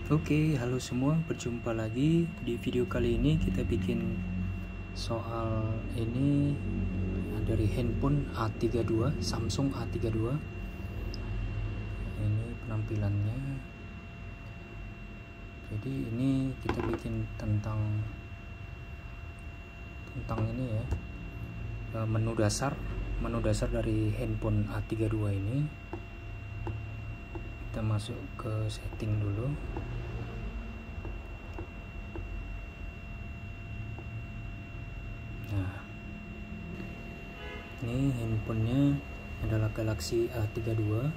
Oke, halo semua, berjumpa lagi. Di video kali ini kita bikin soal ini dari handphone A32, Samsung A32. Ini penampilannya. Jadi ini kita bikin tentang ini ya, menu dasar dari handphone A32 ini. Kita masuk ke setting dulu. Nah, ini handphonenya adalah Galaxy A32.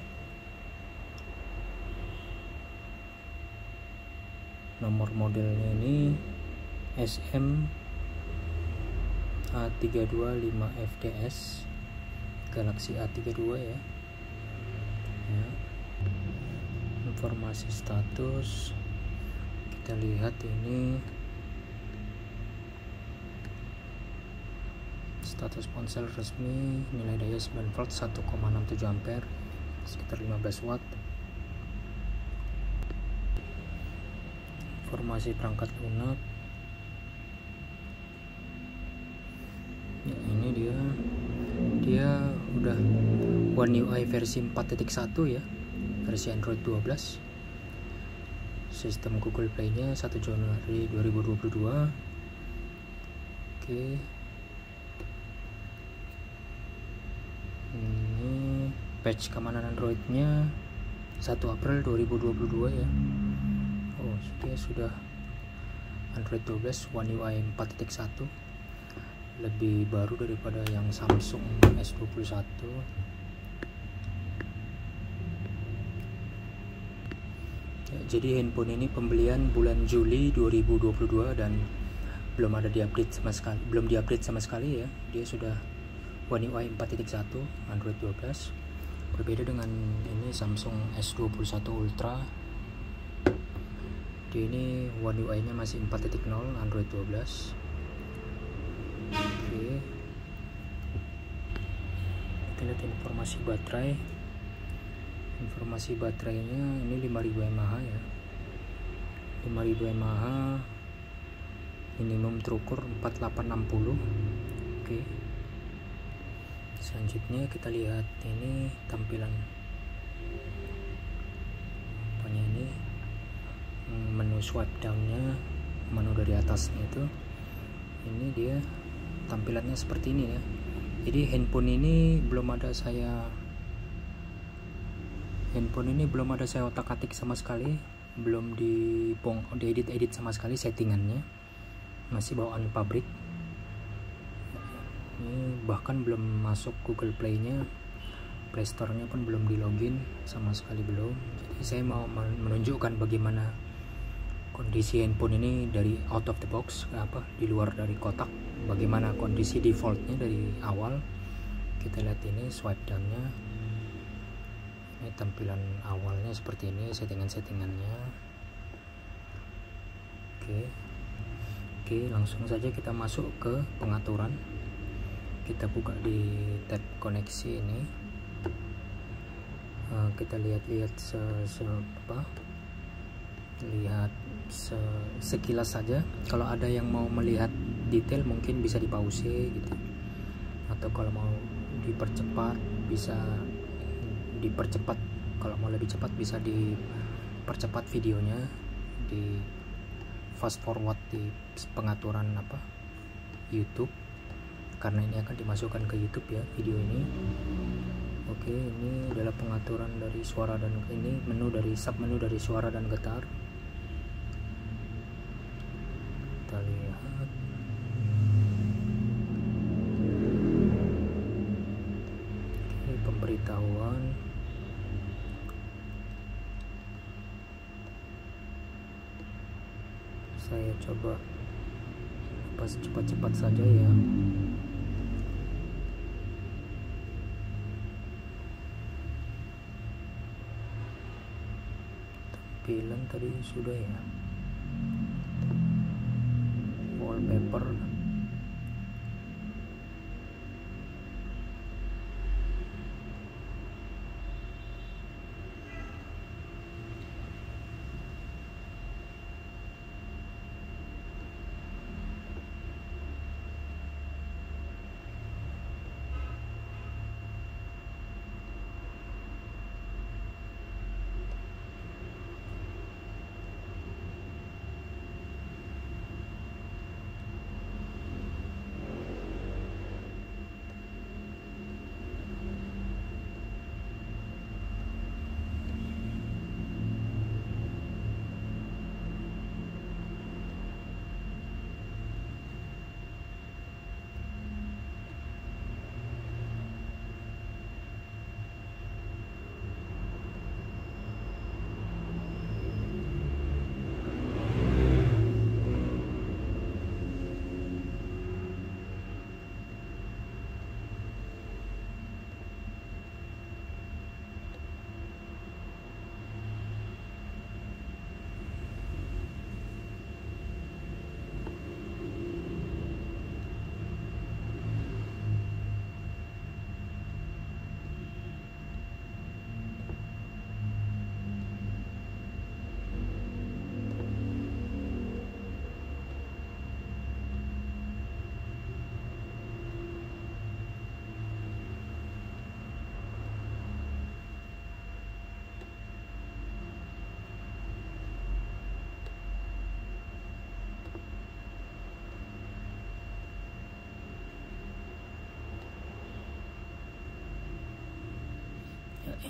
Nomor modelnya ini SM A325FDS, Galaxy A32 ya. Informasi status kita lihat ini status ponsel resmi, nilai daya 9 volt 1,67 ampere, sekitar 15 watt. Informasi perangkat lunak ya, ini dia udah One UI versi 4.1 ya, versi Android 12. Sistem Google Play nya 1 Januari 2022. Oke, ini patch keamanan Android nya 1 April 2022 ya. Oh, dia sudah Android 12 One UI 4.1, lebih baru daripada yang Samsung S21. Ya, jadi handphone ini pembelian bulan Juli 2022 dan belum diupdate sama sekali ya. Dia sudah One UI 4.1 Android 12. Berbeda dengan ini Samsung S21 Ultra. Di ini One UI nya masih 4.0 Android 12. Oke, kita lihat informasi baterai. Informasi baterainya ini 5000 mAh ya, 5000 mAh, minimum terukur 4860. Oke, selanjutnya kita lihat ini tampilan apanya ini, menu swipe down-nya, menu dari atasnya itu. Ini dia tampilannya seperti ini ya. Jadi handphone ini belum ada saya otak-atik sama sekali, belum diedit sama sekali settingannya, masih bawaan pabrik. Ini bahkan belum masuk Google Play nya, Play Store nya pun belum di login sama sekali, belum. Jadi saya mau menunjukkan bagaimana kondisi handphone ini dari out of the box, di luar dari kotak, bagaimana kondisi defaultnya dari awal. Kita lihat ini swipe down nya, ini tampilan awalnya seperti ini, settingannya. Oke, langsung saja kita masuk ke pengaturan. Kita buka di tab koneksi ini. Kita lihat sekilas saja. Kalau ada yang mau melihat detail mungkin bisa dipause gitu, atau kalau mau dipercepat bisa dipercepat. Kalau mau lebih cepat bisa dipercepat videonya, di fast forward di pengaturan YouTube, karena ini akan dimasukkan ke YouTube ya video ini. Oke, ini adalah pengaturan dari suara dan ini submenu dari suara dan getar. Kita lihat. Oke, pemberitahuan. Saya coba cepat-cepat saja ya. Tampilan tadi sudah ya. Wallpaper.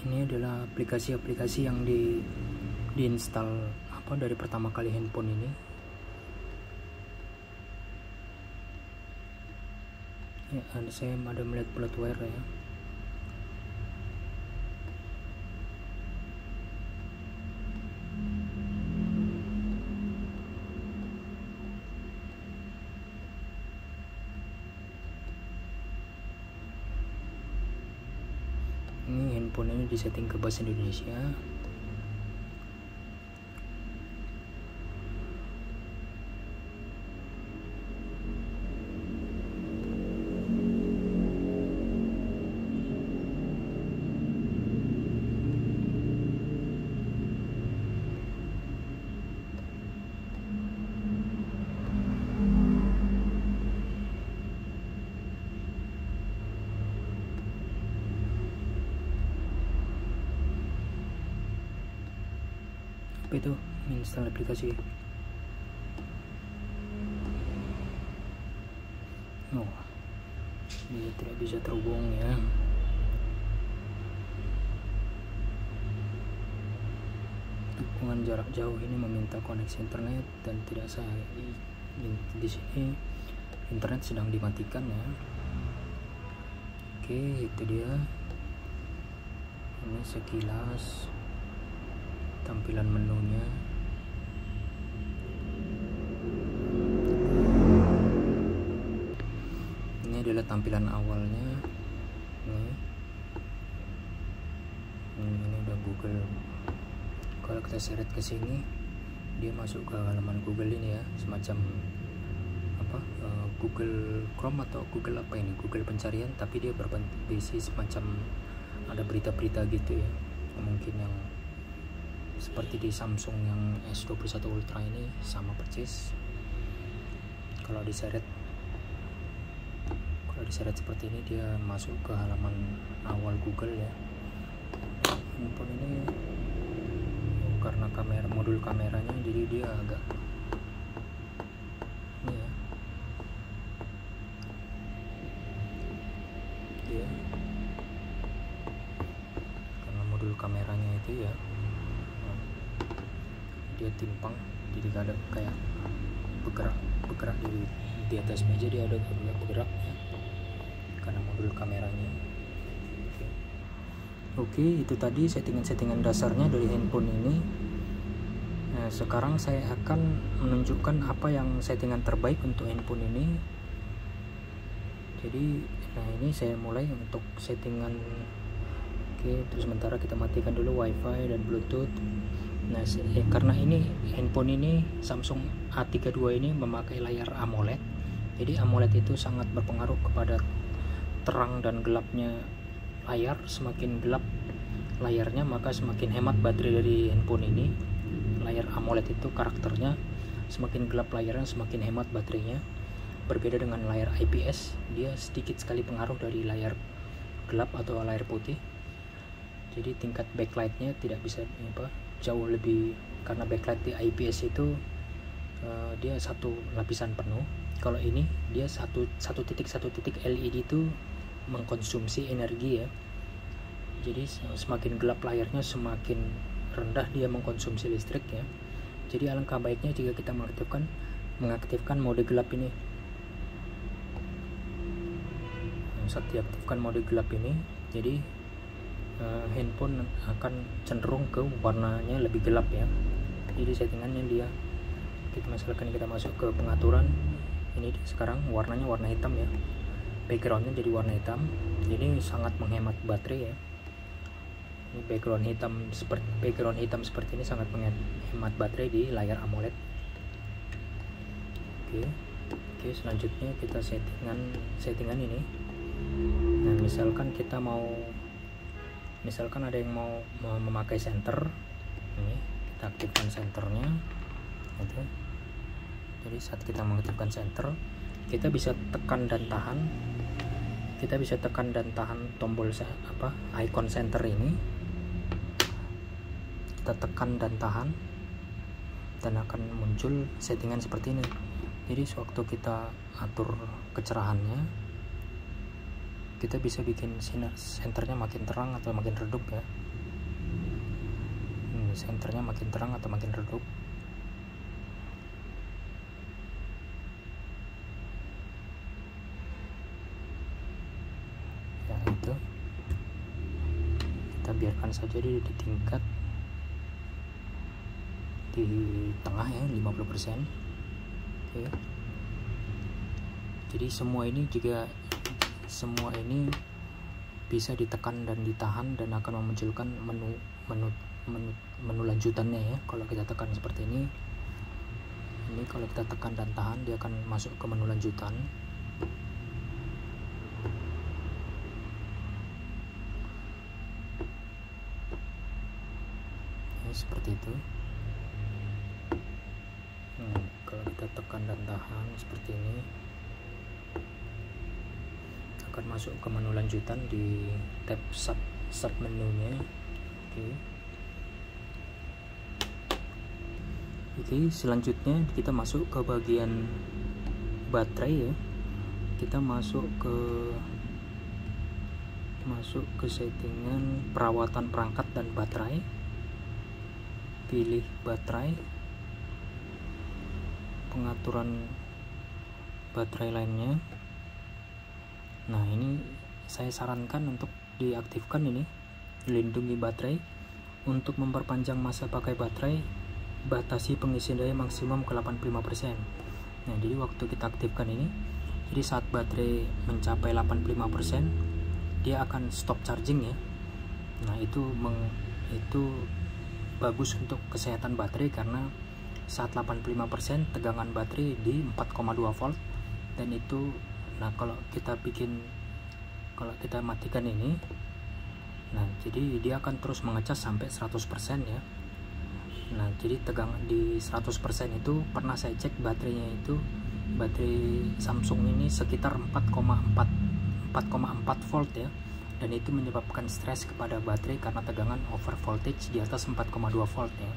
ini adalah aplikasi-aplikasi yang diinstal dari pertama kali handphone ini. Ya, saya ada melihat bloatware ya. Ini handphone ini disetting ke bahasa Indonesia. Apa itu? Install aplikasi. Oh, dia tidak bisa terhubung ya. Dukungan jarak jauh ini meminta koneksi internet dan tidak sah. Di sini internet sedang dimatikan ya. Oke, itu dia. Ini sekilas tampilan menunya. Ini adalah tampilan awalnya. Ini udah Google. Kalau kita seret ke sini, dia masuk ke halaman Google ini ya, semacam Google Chrome atau Google apa ini? Google pencarian, tapi dia berisi semacam ada berita-berita gitu ya. Mungkin yang seperti di Samsung yang S21 Ultra ini sama persis. Kalau diseret seperti ini, dia masuk ke halaman awal Google ya. Handphone ini karena modul kameranya, jadi dia agak ini ya, karena modul kameranya itu ya, dia timpang, jadi ada kayak bergerak di atas meja, dia ada bergerak ya, karena modul kameranya. Oke, itu tadi settingan dasarnya dari handphone ini. Nah, sekarang saya akan menunjukkan apa yang settingan terbaik untuk handphone ini. Jadi, ini saya mulai untuk settingan. Oke, terus sementara kita matikan dulu WiFi dan Bluetooth. Nah, karena ini handphone ini Samsung A32 ini memakai layar AMOLED. Jadi AMOLED itu sangat berpengaruh kepada terang dan gelapnya layar. Semakin gelap layarnya, maka semakin hemat baterai dari handphone ini. Layar AMOLED itu karakternya, semakin gelap layarnya semakin hemat baterainya. Berbeda dengan layar IPS, dia sedikit sekali pengaruh dari layar gelap atau layar putih. Jadi tingkat backlightnya tidak bisa jauh lebih, karena backlight di IPS itu dia satu lapisan penuh. Kalau ini dia satu titik LED itu mengkonsumsi energi ya. Jadi semakin gelap layarnya, semakin rendah dia mengkonsumsi listrik ya. Jadi alangkah baiknya jika kita mengaktifkan mode gelap ini. Saat diaktifkan mode gelap ini, jadi handphone akan cenderung ke warnanya lebih gelap ya. Jadi settingannya dia, misalkan kita masuk ke pengaturan, ini sekarang warnanya warna hitam ya, backgroundnya jadi warna hitam, jadi sangat menghemat baterai ya. Ini background hitam seperti ini sangat menghemat baterai di layar AMOLED. Oke, selanjutnya kita settingan ini. Nah, misalkan ada yang mau memakai center, ini kita aktifkan centernya gitu. Jadi saat kita mengaktifkan center, kita bisa tekan dan tahan tombol icon center ini. Kita tekan dan tahan, dan akan muncul settingan seperti ini. Jadi sewaktu kita atur kecerahannya, kita bisa bikin senternya makin terang atau makin redup ya. Senternya makin terang atau makin redup. Ya itu kita biarkan saja di tingkat di tengah ya, 50%. Oke. Jadi semua ini bisa ditekan dan ditahan dan akan memunculkan menu lanjutannya ya. Kalau kita tekan seperti ini kalau kita tekan dan tahan, dia akan masuk ke menu lanjutan. Ya, seperti itu. Kalau kita tekan dan tahan seperti ini, akan masuk ke menu lanjutan di tab sub menunya. Oke, selanjutnya kita masuk ke bagian baterai ya. Kita masuk ke settingan perawatan perangkat dan baterai. Pilih baterai, pengaturan baterai lainnya. Nah, ini saya sarankan untuk diaktifkan ini, lindungi baterai. Untuk memperpanjang masa pakai baterai, batasi pengisian daya maksimum ke 85%. Nah, jadi waktu kita aktifkan ini, jadi saat baterai mencapai 85%, dia akan stop charging ya. Nah, itu bagus untuk kesehatan baterai, karena saat 85% tegangan baterai di 4,2 volt, dan itu kalau kita matikan ini, nah jadi dia akan terus mengecas sampai 100% ya. Nah, jadi tegangan di 100% itu pernah saya cek baterainya itu, baterai Samsung ini sekitar 4,4 volt ya, dan itu menyebabkan stres kepada baterai karena tegangan over voltage di atas 4,2 volt ya.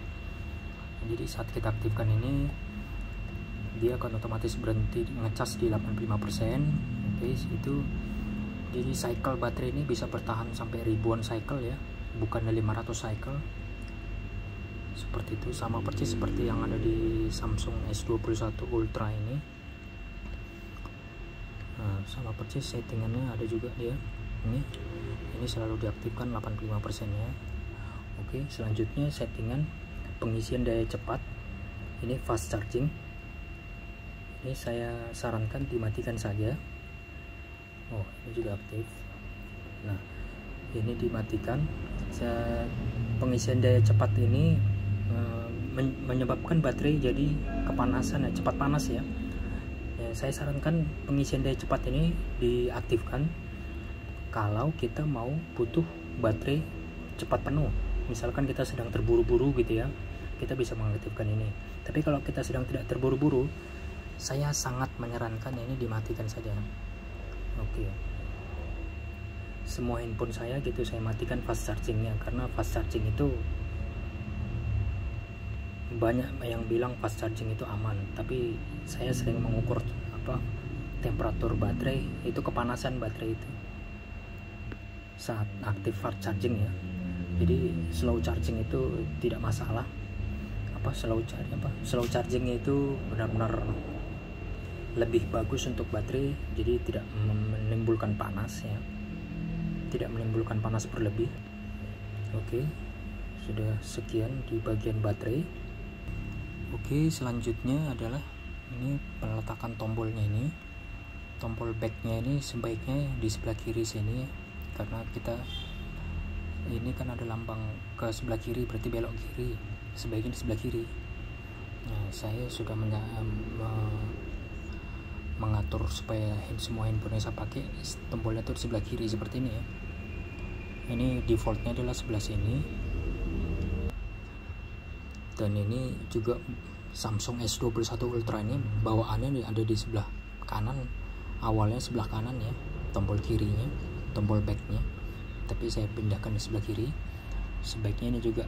Jadi saat kita aktifkan ini, dia akan otomatis berhenti ngecas di 85%. Oke, itu jadi cycle baterai ini bisa bertahan sampai ribuan cycle ya, bukan 500 cycle. Seperti itu, sama persis seperti yang ada di Samsung S21 Ultra ini. Nah, sama persis settingannya ada juga dia. Ini selalu diaktifkan 85% ya. Oke, selanjutnya settingan pengisian daya cepat. Ini fast charging. Ini saya sarankan dimatikan saja. Oh, ini juga aktif. Nah, ini dimatikan. Pengisian daya cepat ini menyebabkan baterai jadi kepanasan ya, cepat panas ya. Saya sarankan pengisian daya cepat ini diaktifkan kalau kita butuh baterai cepat penuh. Misalkan kita sedang terburu-buru gitu ya, kita bisa mengaktifkan ini. Tapi kalau kita sedang tidak terburu-buru, saya sangat menyarankan ini dimatikan saja. Oke. Semua handphone saya gitu saya matikan fast chargingnya, karena fast charging itu banyak yang bilang fast charging itu aman, tapi saya sering mengukur temperatur baterai, itu kepanasan baterai itu saat aktif fast charging ya. Jadi slow charging itu tidak masalah. Slow charging itu benar-benar lebih bagus untuk baterai, jadi tidak menimbulkan panas ya, tidak menimbulkan panas berlebih. Oke, sudah sekian di bagian baterai. Oke, selanjutnya adalah ini peletakan tombolnya. Ini tombol backnya ini sebaiknya di sebelah kiri sini, karena kita ini kan ada lambang ke sebelah kiri, berarti belok kiri, sebaiknya di sebelah kiri. Nah, saya sudah mengatur supaya semua handphone yang saya pakai tombolnya itu di sebelah kiri seperti ini ya. Ini defaultnya adalah sebelah sini, dan ini juga Samsung S21 Ultra ini bawaannya ada di sebelah kanan, awalnya sebelah kanan ya, tombol kirinya, tombol backnya, tapi saya pindahkan di sebelah kiri. Sebaiknya ini juga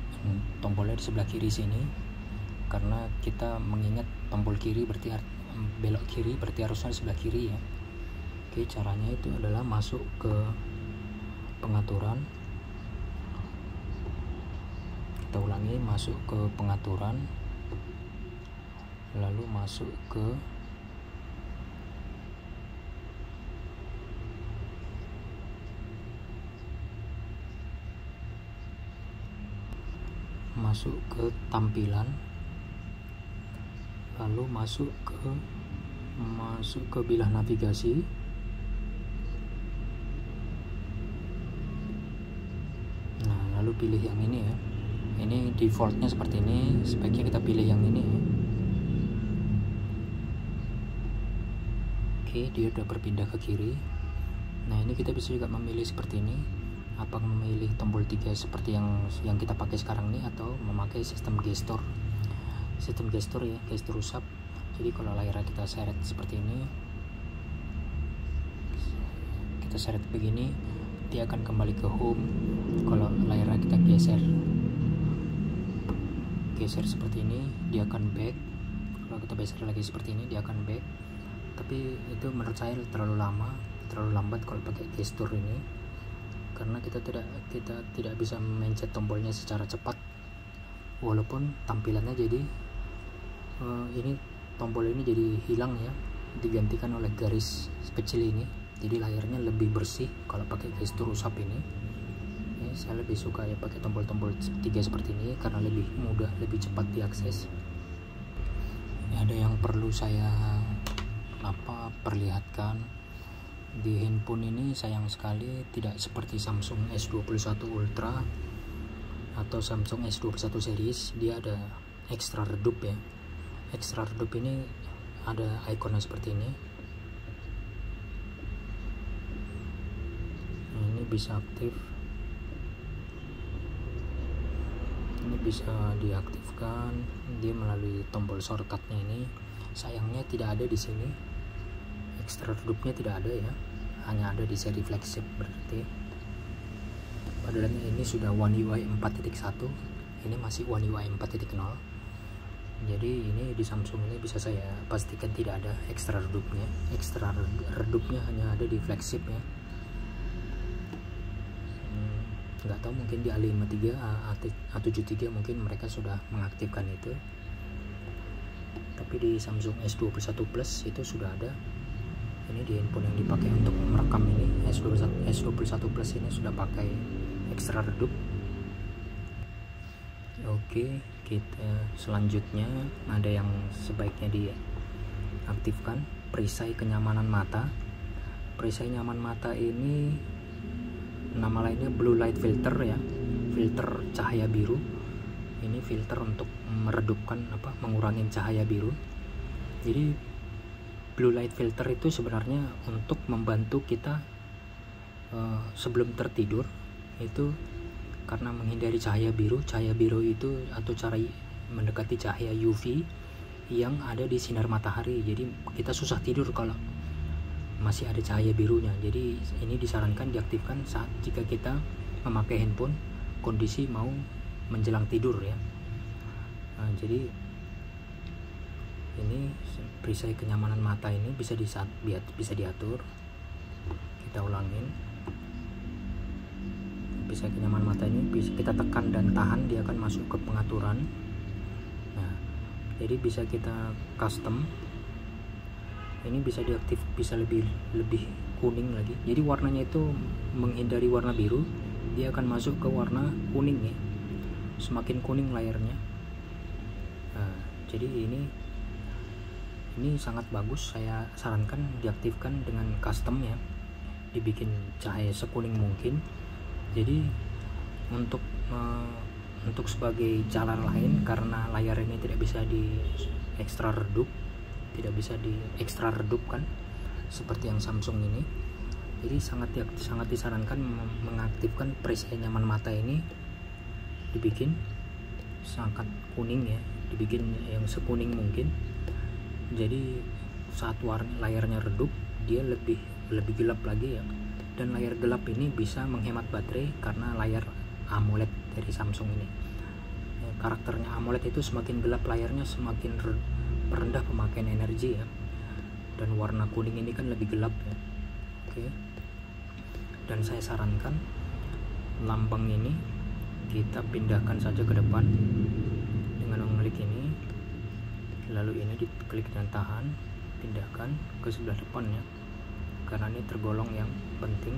tombolnya di sebelah kiri sini, karena kita mengingat tombol kiri berarti belok kiri berarti harusnya di sebelah kiri ya. Oke, caranya itu adalah masuk ke pengaturan. Kita ulangi, masuk ke pengaturan, lalu masuk ke tampilan, lalu masuk ke bilah navigasi. Nah, lalu pilih yang ini ya. Ini defaultnya seperti ini, sebaiknya kita pilih yang ini ya. Oke, dia udah berpindah ke kiri. Nah, ini kita bisa juga memilih seperti ini, apa memilih tombol 3 seperti yang kita pakai sekarang ini, atau memakai sistem gestur ya, gestur usap. Jadi kalau layar kita seret seperti ini, kita seret begini, dia akan kembali ke home. Kalau layar kita geser seperti ini, dia akan back. Kalau kita geser lagi seperti ini, dia akan back. Tapi itu menurut saya terlalu lambat kalau pakai gestur ini, karena kita tidak bisa mencet tombolnya secara cepat. Walaupun tampilannya jadi ini tombol ini jadi hilang ya, digantikan oleh garis kecil ini. Jadi layarnya lebih bersih kalau pakai gestur usap ini. Saya lebih suka ya pakai tombol-tombol 3 seperti ini karena lebih mudah, lebih cepat diakses. Ada yang perlu saya perlihatkan. Di handphone ini sayang sekali tidak seperti Samsung S21 Ultra atau Samsung S21 series, dia ada extra redup ya. Extra redup ini ada ikonnya seperti ini. Ini bisa aktif, ini bisa diaktifkan dia melalui tombol shortcutnya ini. Sayangnya tidak ada di sini, extra redupnya tidak ada ya, hanya ada di seri flagship. Berarti padahal ini sudah One UI 4.1, ini masih One UI 4.0. jadi ini di Samsung ini bisa saya pastikan tidak ada extra redupnya. Extra redupnya hanya ada di flagship ya. Nggak tahu, mungkin di A53, A73 mungkin mereka sudah mengaktifkan itu, tapi di Samsung S21 Plus itu sudah ada. Ini di handphone yang dipakai untuk merekam ini, S21 Plus ini sudah pakai extra redup. Oke, kita selanjutnya ada yang sebaiknya diaktifkan, perisai kenyamanan mata. Perisai nyaman mata ini nama lainnya blue light filter ya, filter cahaya biru. Ini filter untuk meredupkan mengurangi cahaya biru. Jadi blue light filter itu sebenarnya untuk membantu kita sebelum tertidur itu, karena menghindari cahaya biru. Cahaya biru itu atau cara mendekati cahaya UV yang ada di sinar matahari. Jadi kita susah tidur kalau masih ada cahaya birunya. Jadi ini disarankan diaktifkan saat jika kita memakai handphone kondisi mau menjelang tidur ya. Nah, jadi ini perisai kenyamanan mata ini bisa diatur. Kita ulangin. Perisai kenyamanan mata ini bisa kita tekan dan tahan, dia akan masuk ke pengaturan. Nah, jadi bisa kita custom. Ini bisa diaktif, bisa lebih kuning lagi. Jadi warnanya itu menghindari warna biru, dia akan masuk ke warna kuning ya. Semakin kuning layarnya. Nah, jadi ini sangat bagus. Saya sarankan diaktifkan dengan custom ya, dibikin cahaya sekuning mungkin. Jadi untuk sebagai jalan lain, karena layar ini tidak bisa di extra redup, tidak bisa di extra redupkan seperti yang Samsung ini. Jadi sangat disarankan mengaktifkan perisai nyaman mata ini, dibikin sangat kuning ya, dibikin yang sekuning mungkin. Jadi saat layarnya redup, dia lebih gelap lagi ya. Dan layar gelap ini bisa menghemat baterai karena layar AMOLED dari Samsung ini. Karakternya AMOLED itu semakin gelap layarnya semakin rendah pemakaian energi ya. Dan warna kuning ini kan lebih gelap ya. Oke. Dan saya sarankan lambang ini kita pindahkan saja ke depan dengan mengklik ini, lalu ini diklik dan tahan, pindahkan ke sebelah depan ya, karena ini tergolong yang penting.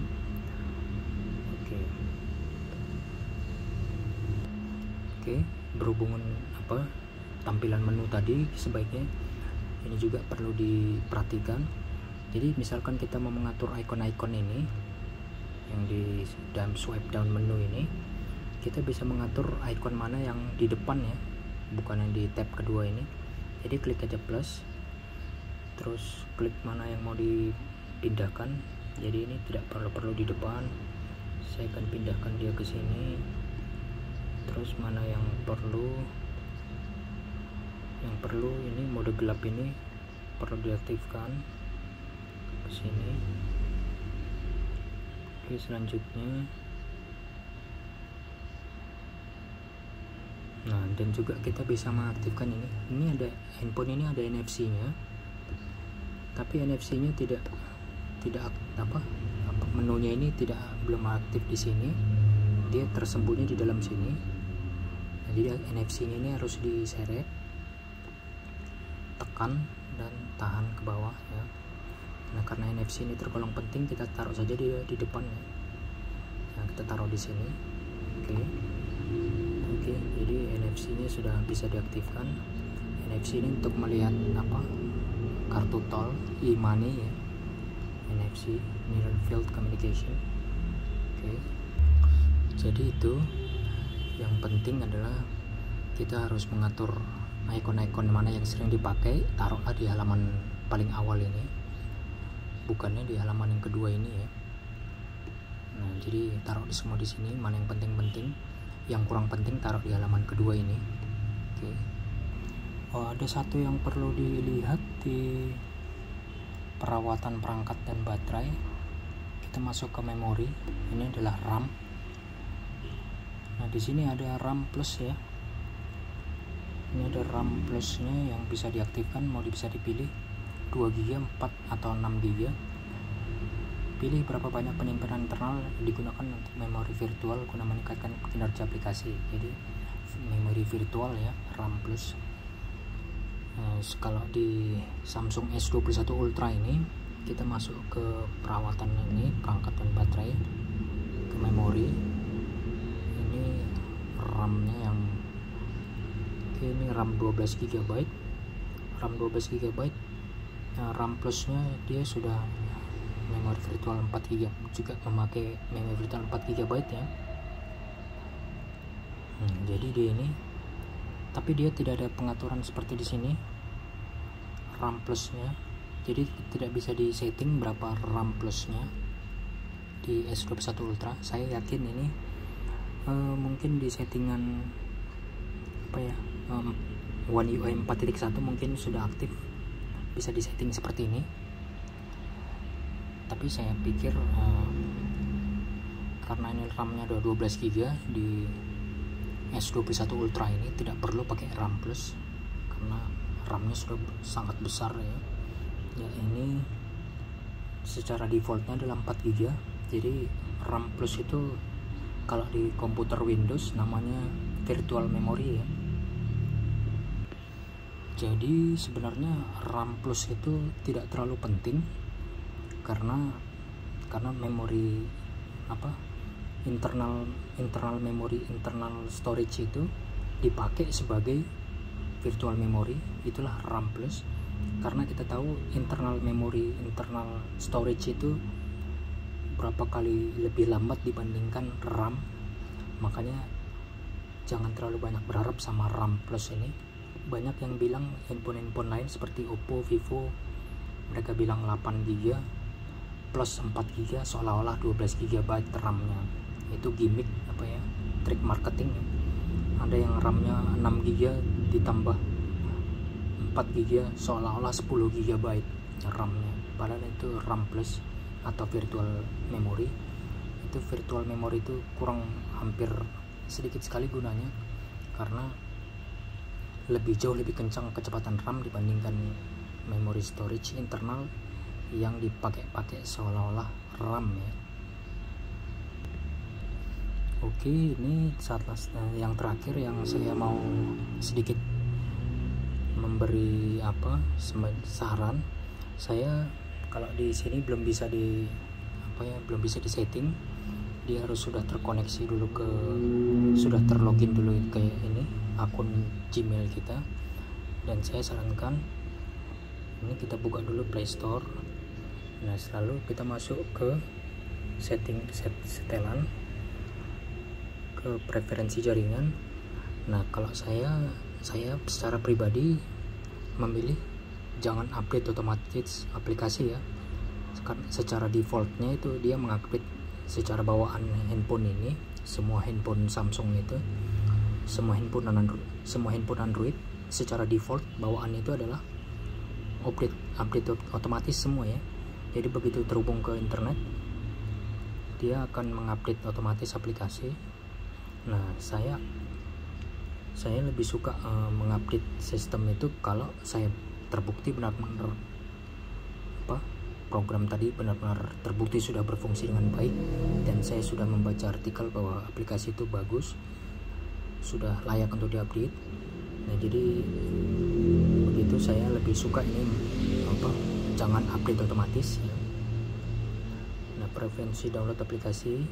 Oke, berhubungan tampilan menu tadi, sebaiknya ini juga perlu diperhatikan. Jadi misalkan kita mau mengatur icon-icon ini yang di dalam swipe down menu ini, kita bisa mengatur icon mana yang di depan ya, bukan yang di tab kedua ini. Jadi klik aja plus, terus klik mana yang mau dipindahkan. Jadi ini tidak perlu di depan, saya akan pindahkan dia ke sini. Terus mana yang perlu ini mode gelap ini perlu diaktifkan ke sini. Oke, selanjutnya nah, dan juga kita bisa mengaktifkan ini ada handphone ini ada NFC nya, tapi NFC nya tidak menunya ini belum aktif di sini, dia tersembunyi di dalam sini. Nah, jadi NFC nya ini harus diseret, tekan dan tahan ke bawah ya. Nah, karena NFC ini tergolong penting, kita taruh saja di depan ya. Nah, kita taruh di sini. Oke, jadi NFC nya sudah bisa diaktifkan. NFC ini untuk melihat kartu tol, e-money ya, NFC, Near Field Communication. Oke, jadi itu yang penting adalah kita harus mengatur icon-icon mana yang sering dipakai, taruhlah di halaman paling awal ini, bukannya di halaman yang kedua ini ya. Nah, jadi taruh semua di sini, mana yang penting-penting, yang kurang penting taruh di halaman kedua ini. Oke. Oh, ada satu yang perlu dilihat di perawatan perangkat dan baterai. Kita masuk ke memori, ini adalah RAM. Nah, di sini ada RAM plus ya. Ini ada RAM plusnya yang bisa diaktifkan, bisa dipilih 2 GB, 4 atau 6 GB. Pilih berapa banyak penyimpanan internal digunakan untuk memori virtual guna meningkatkan kinerja aplikasi. Jadi memori virtual ya, RAM plus. Kalau di Samsung S21 Ultra ini, kita masuk ke perawatan ini, perangkat dan baterai, ke memori. Ini RAM-nya yang ini RAM 12 GB. RAM 12 GB. RAM plusnya dia sudah memori virtual 4 GB, juga memakai memori virtual 4 GB ya. Jadi dia ini, tapi dia tidak ada pengaturan seperti di sini RAM plusnya. Jadi tidak bisa disetting berapa RAM plusnya di S21 Ultra. Saya yakin ini mungkin di settingan One UI 4.1 mungkin sudah aktif, bisa disetting seperti ini. Tapi saya pikir karena ini RAM-nya ada 12 GB di S21 Ultra ini, tidak perlu pakai RAM plus karena RAM-nya sudah sangat besar ya. Ya, ini secara defaultnya adalah 4 GB. Jadi RAM plus itu kalau di komputer Windows namanya virtual memory ya. Jadi sebenarnya RAM plus itu tidak terlalu penting karena memori internal memory, internal storage itu dipakai sebagai virtual memory, itulah RAM plus. Karena kita tahu internal memory, internal storage itu berapa kali lebih lambat dibandingkan RAM, makanya jangan terlalu banyak berharap sama RAM plus ini. Banyak yang bilang handphone lain seperti Oppo, Vivo, mereka bilang 8 GB plus 4 GB seolah-olah 12 GB RAM-nya. Itu gimmick trik marketing. Ada yang RAM-nya 6 GB ditambah 4 GB seolah-olah 10 GB RAM-nya. Padahal itu RAM plus atau virtual memory. Itu virtual memory itu hampir sedikit sekali gunanya, karena jauh lebih kencang kecepatan RAM dibandingkan memory storage internal yang dipakai seolah-olah RAM ya. Oke, ini yang terakhir yang saya mau sedikit memberi saran. Saya kalau di sini belum bisa di setting, dia harus sudah terkoneksi dulu sudah terlogin dulu kayak ini akun Gmail kita. Dan saya sarankan ini kita buka dulu Play Store. Nah, selalu kita masuk ke setelan, ke preferensi jaringan. Nah, kalau saya secara pribadi memilih jangan update otomatis aplikasi ya. Secara defaultnya itu dia mengupdate secara bawaan handphone ini, semua handphone Samsung itu, semua handphone Android secara default bawaan itu adalah update otomatis semua ya. Jadi begitu terhubung ke internet, dia akan mengupdate otomatis aplikasi. Nah, saya lebih suka mengupdate sistem itu kalau saya terbukti benar-benar program tadi benar-benar terbukti sudah berfungsi dengan baik, dan saya sudah membaca artikel bahwa aplikasi itu bagus, sudah layak untuk diupdate. Nah, jadi begitu saya lebih suka ini jangan update otomatis ya. Nah, preferensi download aplikasi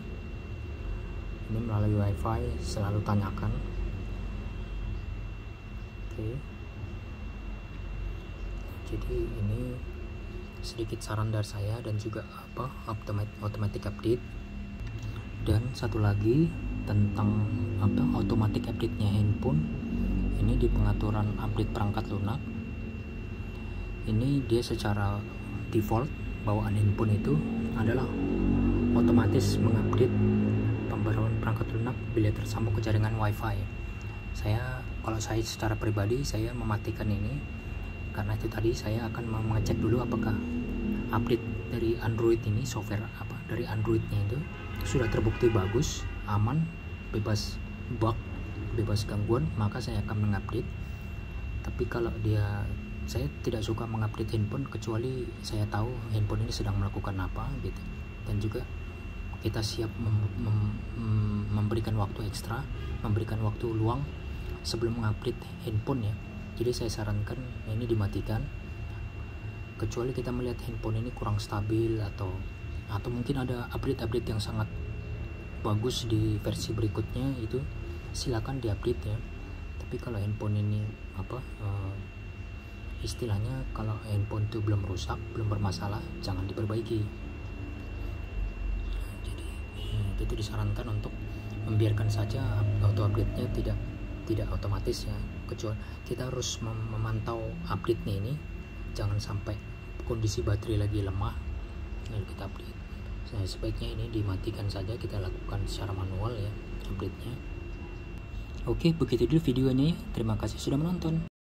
ini melalui WiFi, selalu tanyakan. Oke. Jadi ini sedikit saran dari saya, dan juga automatic update. Dan satu lagi tentang automatic update-nya handphone, ini di pengaturan update perangkat lunak. Ini dia secara default bawaan handphone itu adalah otomatis mengupdate pembaruan perangkat lunak bila tersambung ke jaringan WiFi. Kalau saya secara pribadi saya mematikan ini, karena itu tadi saya akan mengecek dulu apakah update dari Android ini, software dari Androidnya itu sudah terbukti bagus, aman, bebas bug, bebas gangguan, maka saya akan mengupdate. Tapi kalau saya tidak suka mengupdate handphone kecuali saya tahu handphone ini sedang melakukan apa gitu, dan juga kita siap memberikan waktu ekstra, memberikan waktu luang sebelum mengupdate handphone ya. Jadi saya sarankan ini dimatikan, kecuali kita melihat handphone ini kurang stabil atau mungkin ada update yang sangat bagus di versi berikutnya, itu silakan diupdate ya. Tapi kalau handphone ini istilahnya kalau handphone itu belum rusak, belum bermasalah, jangan diperbaiki. Jadi itu disarankan untuk membiarkan saja auto update-nya tidak otomatis ya. Kecuali kita harus memantau update-nya ini, jangan sampai kondisi baterai lagi lemah lalu kita update. Sebaiknya ini dimatikan saja, kita lakukan secara manual ya update-nya. Oke, begitu dulu videonya. Terima kasih sudah menonton.